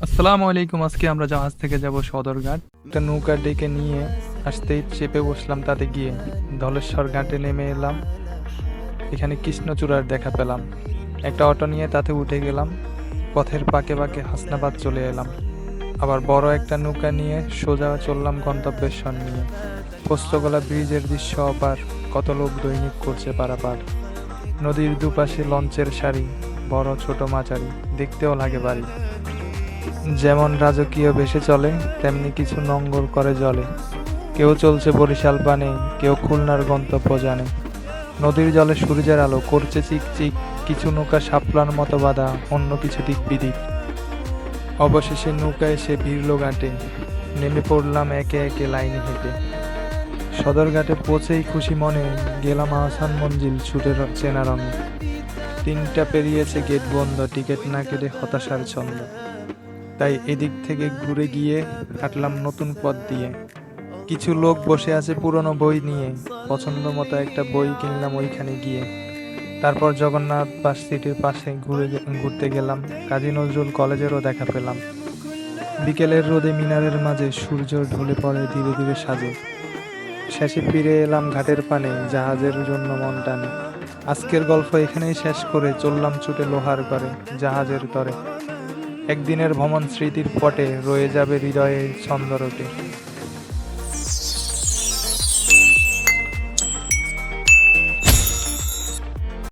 আসসালামু আলাইকুম। আজকে আমরা জাহাজ থেকে যাব সদরঘাট। একটা নৌকা ডেকে নিয়ে আসতেই চেপে বসলাম তাতে গিয়ে। ধলেশ্বর ঘাটে নেমে এলাম। এখানে কৃষ্ণচূড়ার দেখা পেলাম। একটা অটো নিয়ে তাতে উঠে গেলাম। পথের পাকে পাকে হাসনাবাদ চলে এলাম। আবার বড় একটা নৌকা নিয়ে সোজা চললাম গন্তব্যের নিয়ে। পোস্তগোলা ব্রিজের দৃশ্য অপার, কত লোক দৈনিক করছে পারাপার। নদীর দুপাশে লঞ্চের সারি, বড় ছোট মাঝারি, দেখতেও লাগে বাড়ি। যেমন রাজকীয় ভেসে চলে, তেমনি কিছু নোঙর করে জলে। কেউ চলছে বরিশাল পানে, কেউ খুলনার গন্তব্য জানে। নদীর জলে সূর্যের আলো করছে চিকচিক, কিছু নৌকা শাপলার মতো বাঁধা, অন্য কিছু দিক বিদিক। অবশেষে নৌকা এসে ভিড়ল ঘাটে, নেমে পড়লাম একে একে লাইনে হেঁটে। সদরঘাটে পৌঁছেই খুশি মনে গেলাম আহসান মঞ্জিল ছুটে চেনা রঙে। 3টা পেরিয়েছে গেট বন্ধ, টিকিট না কেটে হতাশার ছন্দ। তাই এদিক থেকে ঘুরে গিয়ে হাঁটলাম নতুন পথ দিয়ে। কিছু লোক বসে আছে পুরনো বই নিয়ে, পছন্দ মতো একটা বই কিনলাম ওইখানে গিয়ে। তারপর জগন্নাথ বাস সিটির পাশে ঘুরতে গেলাম। কাজী নজরুল কলেজেরও দেখা পেলাম। বিকেলের রোদে মিনারের মাঝে সূর্য ঢলে পড়ে ধীরে ধীরে সাজে। শেষে ফিরে এলাম ঘাটের পানে, জাহাজের জন্য মন টানে। আজকের গল্প এখানেই শেষ করে চললাম ছুটে লোহার ঘরে, জাহাজের তরে। একদিনের ভ্রমণ স্মৃতির পটে রয়ে যাবে হৃদয়ে ছন্দ রটে।